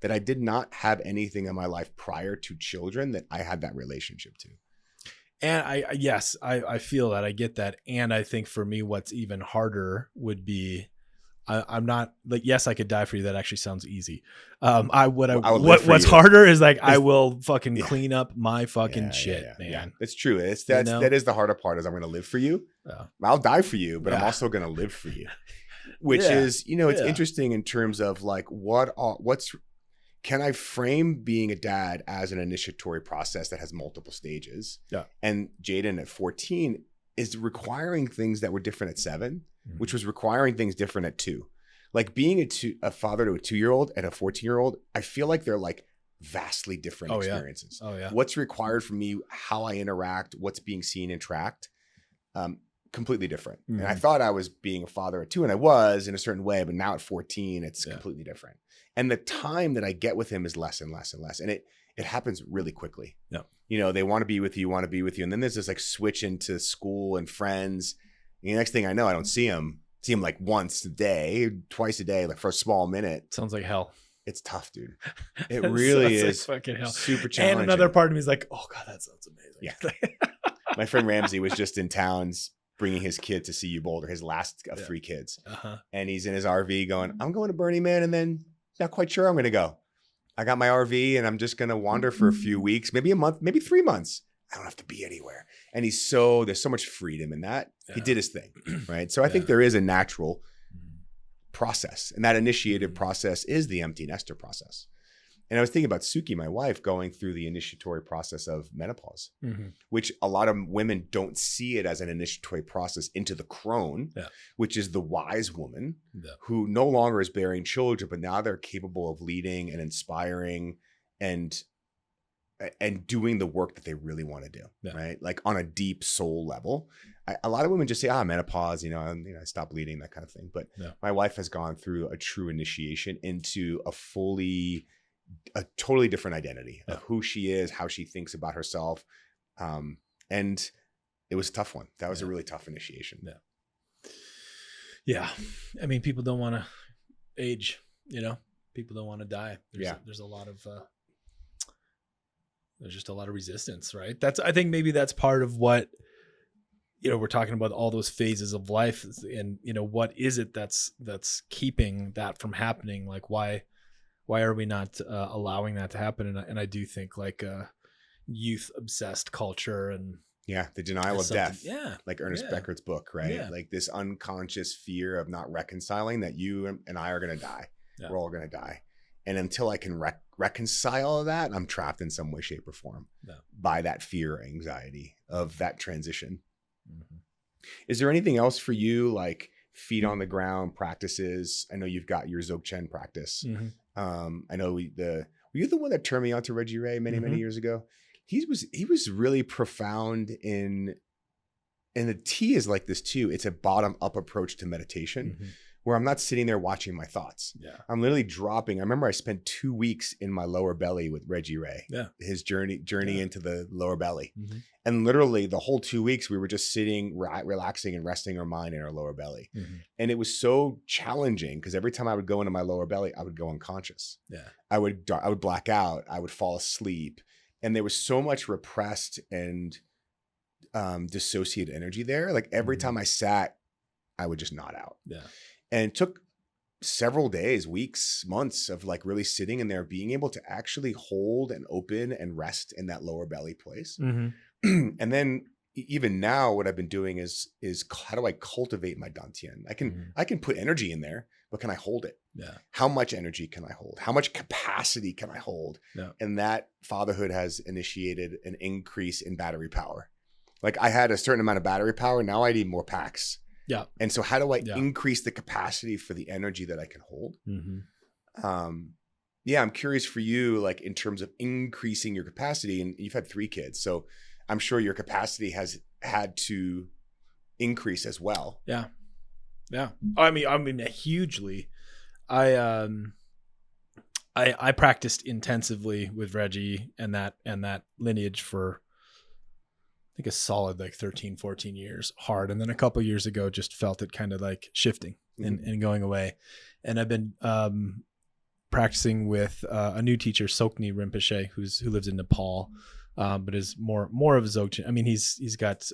That I did not have anything in my life prior to children that I had that relationship to. And I feel that. I get that. And I think for me, what's even harder would be, I'm not like, yes, I could die for you. That actually sounds easy. What's harder is like, I will fucking clean up my fucking shit, man. Yeah. It's true. That is the harder part, is I'm going to live for you. I'll die for you, but I'm also going to live for you, which is, it's interesting in terms of like, can I frame being a dad as an initiatory process that has multiple stages? Yeah. And Jaden at 14 is requiring things that were different at 7, which was requiring things different at 2. Like being a father to a 2-year-old and a 14-year-old, I feel like they're like vastly different experiences. Oh, yeah. What's required from me, how I interact, what's being seen and tracked, completely different. And I thought I was being a father at 2, and I was in a certain way, but now at 14, it's completely different. And the time that I get with him is less and less and less. And it happens really quickly. Yeah. They want to be with you. And then there's this like switch into school and friends. And the next thing I know, I don't see him like once a day, twice a day, like for a small minute. Sounds like hell. It's tough, dude. It really is like fucking hell. Super challenging. And another part of me is like, oh God, that sounds amazing. Yeah. My friend Ramsey was just in towns bringing his kid to see you Boulder, his last of 3 kids. And he's in his RV going, I'm going to Burning Man, and then not quite sure I'm going to go. I got my RV and I'm just going to wander for a few weeks, maybe a month, maybe 3 months. I don't have to be anywhere. And there's so much freedom in that. Yeah. He did his thing, right? So I think there is a natural process, and that initiative process is the empty nester process. And I was thinking about Suki, my wife, going through the initiatory process of menopause, which a lot of women don't see it as an initiatory process into the crone, which is the wise woman who no longer is bearing children, but now they're capable of leading and inspiring and doing the work that they really want to do, right? Like on a deep soul level. A lot of women just say, menopause, I stopped bleeding, that kind of thing. But my wife has gone through a true initiation into a totally different identity of who she is, how she thinks about herself. And it was a tough one. That was a really tough initiation. Yeah. I mean, people don't want to age, people don't want to die. There's a lot of, there's just a lot of resistance, right? I think maybe that's part of what, we're talking about, all those phases of life, and, what is it that's keeping that from happening? Like, why are we not allowing that to happen? And I do think like youth obsessed culture and the denial of death, like Ernest Becker's book, right? Like this unconscious fear of not reconciling that you and I are going to die. We're all going to die. And until I can reconcile that, I'm trapped in some way, shape, or form by that fear or anxiety of that transition. Is there anything else for you, like feet on the ground practices? I know you've got your Dzogchen practice. I know were you the one that turned me on to Reggie Ray many years ago? He was really profound and the T is like this too. It's a bottom up approach to meditation. Where I'm not sitting there watching my thoughts. I'm literally dropping. I remember I spent 2 weeks in my lower belly with Reggie Ray, his journey into the lower belly. And literally the whole 2 weeks, we were just sitting, relaxing and resting our mind in our lower belly. And it was so challenging because every time I would go into my lower belly, I would go unconscious. I would black out. I would fall asleep. And there was so much repressed and dissociated energy there. Like every time I sat, I would just nod out. And it took several days, weeks, months of like really sitting in there, being able to actually hold and open and rest in that lower belly place And then even now, what I've been doing is how do I cultivate my dantian? I can put energy in there, but can I hold it? Yeah. How much energy can I hold? How much capacity can I hold? Yeah. And that fatherhood has initiated an increase in battery power. Like I had a certain amount of battery power. Now I need more packs. Yeah. And so how do I increase the capacity for the energy that I can hold? Yeah, I'm curious for you, like in terms of increasing your capacity, and you've had 3 kids. So I'm sure your capacity has had to increase as well. Yeah. Yeah. I mean, hugely. I practiced intensively with Reggie and that lineage for I think a solid like 13, 14 years hard. And then a couple of years ago, just felt it kind of like shifting and going away. And I've been practicing with a new teacher, Sokni Rinpoche, who lives in Nepal, but is more of a Dzogchen. I mean, he's got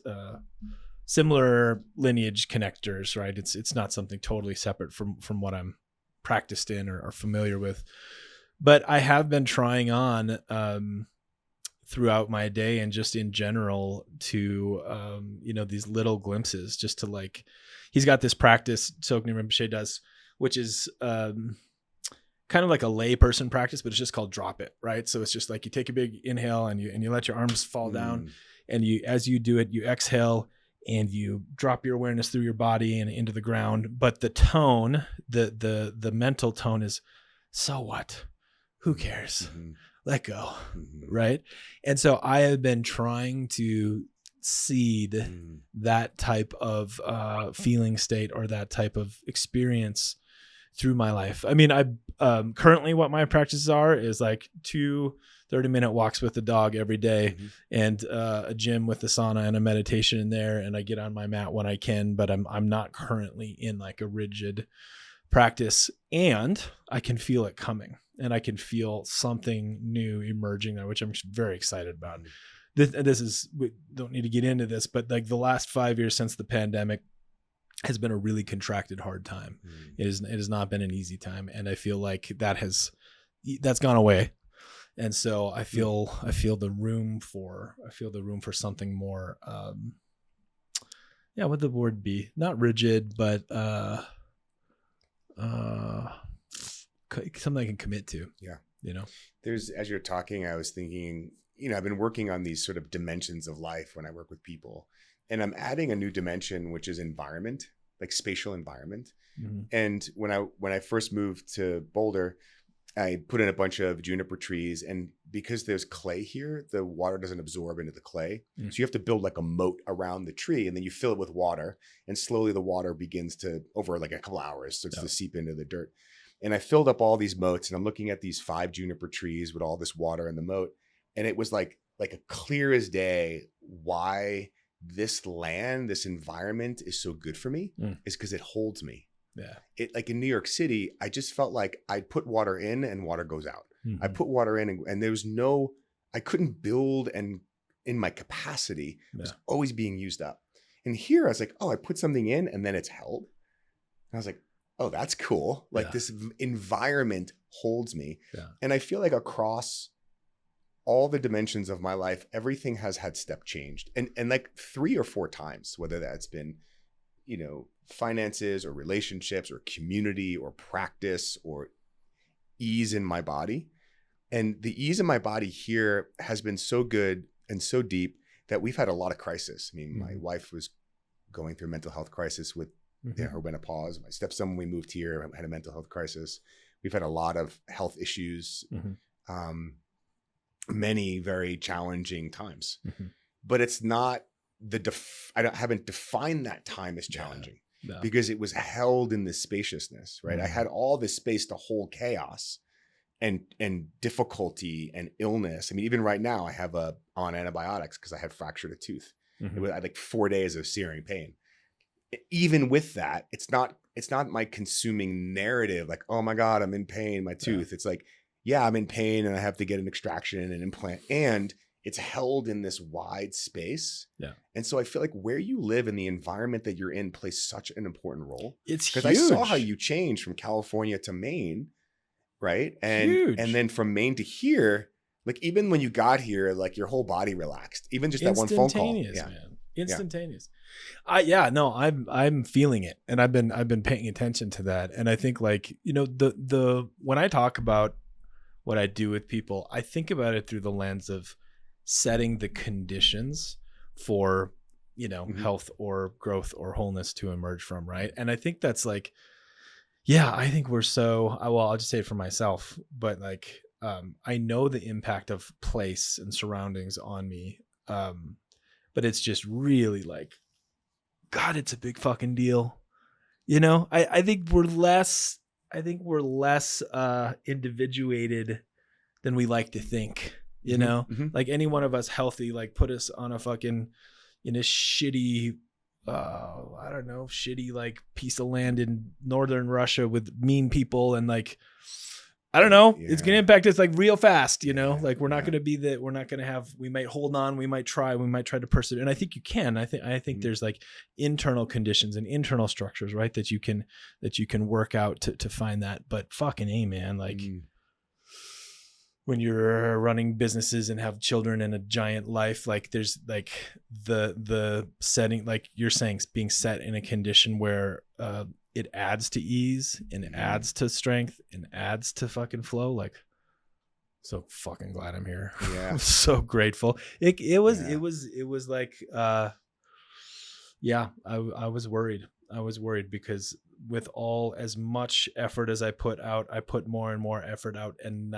similar lineage connectors, right? It's not something totally separate from what I'm practiced in or familiar with. But I have been trying on throughout my day and just in general to these little glimpses, just to like, he's got this practice Sokni Rinpoche does, which is kind of like a lay person practice, but it's just called drop it, right? So it's just like you take a big inhale and you let your arms fall down, and as you do it, you exhale and you drop your awareness through your body and into the ground. But the tone, the mental tone is, so what? Who cares? Let go, right? And so I have been trying to seed that type of feeling state or that type of experience through my life. I mean, I currently what my practices are is like 2 30-minute walks with the dog every day, and a gym with the sauna and a meditation in there. And I get on my mat when I can, but I'm not currently in like a rigid practice, and I can feel it coming, and I can feel something new emerging there, which I'm very excited about. This is, we don't need to get into this, but like the last 5 years since the pandemic has been a really contracted, hard time. It has not been an easy time. And I feel like that's gone away. And so I feel the room for something more, what the word be? Not rigid, but something I can commit to. Yeah. There's, as you're talking, I was thinking, I've been working on these sort of dimensions of life when I work with people, and I'm adding a new dimension, which is environment, like spatial environment. And when I first moved to Boulder, I put in a bunch of juniper trees, and because there's clay here, the water doesn't absorb into the clay. So you have to build like a moat around the tree, and then you fill it with water, and slowly the water begins to, over like a couple hours, starts to seep into the dirt. And I filled up all these moats, and I'm looking at these 5 juniper trees with all this water in the moat. And it was like a clear as day why this land, this environment is so good for me, is because it holds me. Yeah. It, like in New York City, I just felt like I'd put water in and water goes out. I put water in and there was I couldn't build, and in my capacity was always being used up. And here I was like, I put something in and then it's held. And I was like, oh, that's cool. Like this environment holds me. Yeah. And I feel like across all the dimensions of my life, everything has had step changed. And like 3 or 4 times, whether that's been, finances or relationships or community or practice or ease in my body. And the ease in my body here has been so good and so deep that we've had a lot of crisis. I mean, my wife was going through a mental health crisis with her menopause. My stepson, when we moved here, had a mental health crisis. We've had a lot of health issues. Many very challenging times, but it's not I haven't defined that time as challenging because it was held in this spaciousness, right? I had all this space to hold chaos and difficulty and illness. I mean, even right now I have on antibiotics because I had fractured a tooth. I had like 4 days of searing pain. Even with that, it's not my consuming narrative. Like, oh my God, I'm in pain, my tooth. It's like, yeah, I'm in pain and I have to get an extraction and an implant, and it's held in this wide space. Yeah. And so I feel like where you live and the environment that you're in plays such an important role. It's huge. Because I saw how you changed from California to Maine, right? And then from Maine to here, Like even when you got here, like your whole body relaxed. Even just that one phone call. Instantaneous, man. Instantaneous. I'm feeling it, and I've been paying attention to that. And I think like, you know, the when I talk about what I do with people, I think about it through the lens of setting the conditions for, you know, health or growth or wholeness to emerge from, right? And I think that's like, yeah, I think we're so, well, I'll just say it for myself, but like, I know the impact of place and surroundings on me. But it's just really like, God, it's a big fucking deal. You know, I think we're less individuated than we like to think, you know, like any one of us healthy, like put us on a fucking, in a shitty, I don't know, shitty like piece of land in northern Russia with mean people and like, I don't know. Yeah. It's going to impact us like real fast, you know, like we're not going to be that. We're not going to have, we might hold on. We might try to persevere. And I think you can, I think there's like internal conditions and internal structures, right. That you can work out to find that. But fucking A, man, like when you're running businesses and have children and a giant life, like there's like the setting, like you're saying, being set in a condition where, it adds to ease and adds to strength and adds to fucking flow. Like, so fucking glad I'm here. Yeah. I'm so grateful. It was like, I was worried. I was worried because with all as much effort as I put out, I put more and more effort out and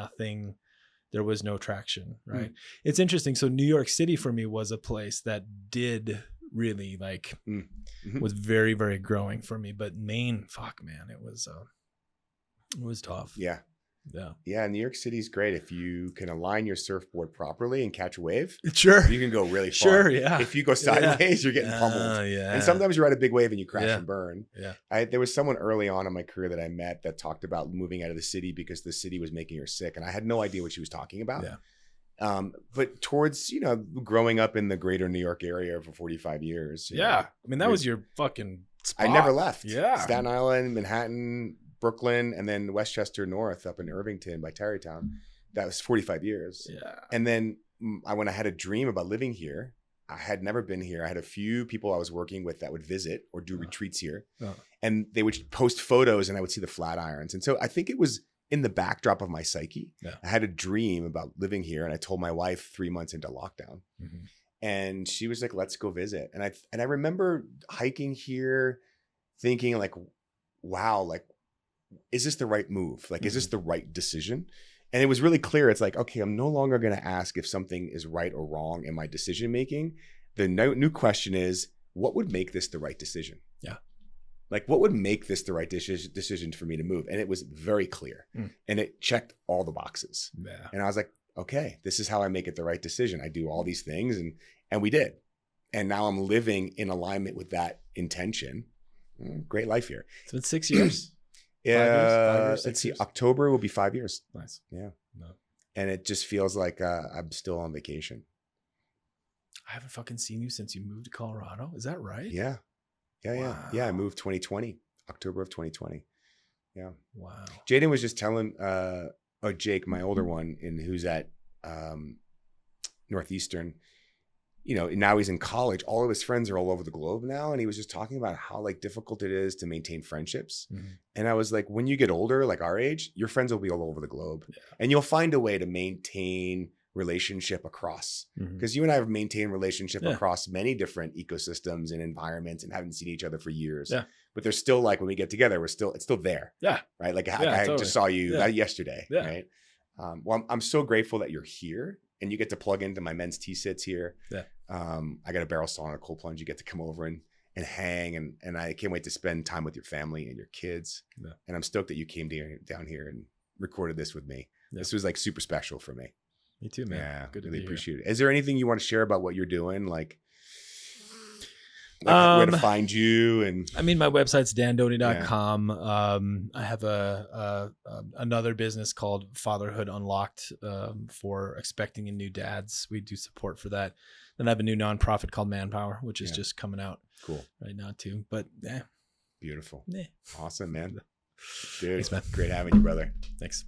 there was no traction. Right. It's interesting. So New York City for me was a place that did really like was very, very growing for me, but Maine, fuck man, it was tough. Yeah. New York City's great if you can align your surfboard properly and catch a wave. Sure, you can go really far. Sure, yeah. If you go sideways, you're getting pummeled. Yeah. And sometimes you ride a big wave and you crash and burn. Yeah. There was someone early on in my career that I met that talked about moving out of the city because the city was making her sick, and I had no idea what she was talking about. Yeah. But towards, you know, growing up in the greater New York area for 45 years. Yeah. I mean, that was your fucking spot. I never left. Yeah. Staten Island, Manhattan, Brooklyn, and then Westchester North up in Irvington by Tarrytown. That was 45 years. Yeah. And then when I had a dream about living here, I had never been here. I had a few people I was working with that would visit or do retreats here. And they would post photos and I would see the Flatirons. And so I think it was in the backdrop of my psyche. Yeah. I had a dream about living here, and I told my wife 3 months into lockdown, and she was like, "Let's go visit." And I remember hiking here, thinking like, "Wow, like, is this the right move? Like, is this the right decision?" And it was really clear. It's like, okay, I'm no longer going to ask if something is right or wrong in my decision making. The new question is, what would make this the right decision? Yeah. Like, what would make this the right decision for me to move? And it was very clear. And it checked all the boxes. Yeah. And I was like, okay, this is how I make it the right decision. I do all these things, and we did. And now I'm living in alignment with that intention. Great life here. It's been 6 years. Let's see, October will be 5 years. Nice. Yeah. No. And it just feels like I'm still on vacation. I haven't fucking seen you since you moved to Colorado. Is that right? Yeah. Wow. Yeah. I moved 2020, October of 2020. Yeah. Wow. Jaden was just telling, Jake, my older one, who's at Northeastern, you know, now he's in college. All of his friends are all over the globe now. And he was just talking about how like difficult it is to maintain friendships. And I was like, when you get older, like our age, your friends will be all over the globe, and you'll find a way to maintain relationship across, because you and I have maintained relationship across many different ecosystems and environments and haven't seen each other for years. Yeah. But there's still like when we get together, it's still there. Yeah. Right. Like I totally. Just saw you yesterday. Yeah. Right. Well, I'm so grateful that you're here and you get to plug into my men's tea sits here. Yeah. I got a barrel saw and a cold plunge. You get to come over and hang, and I can't wait to spend time with your family and your kids. Yeah. And I'm stoked that you came down here and recorded this with me. Yeah. This was like super special for me. Me too, man. Yeah, good to really be appreciate it. Is there anything you want to share about what you're doing? Like where to find you? And I mean, my website's dandoty.com. I have another business called Fatherhood Unlocked for expecting and new dads. We do support for that. Then I have a new nonprofit called Manpower, which is just coming out right now too. But beautiful. Yeah. Awesome, man. Dude, thanks, man. Great having you, brother. Thanks.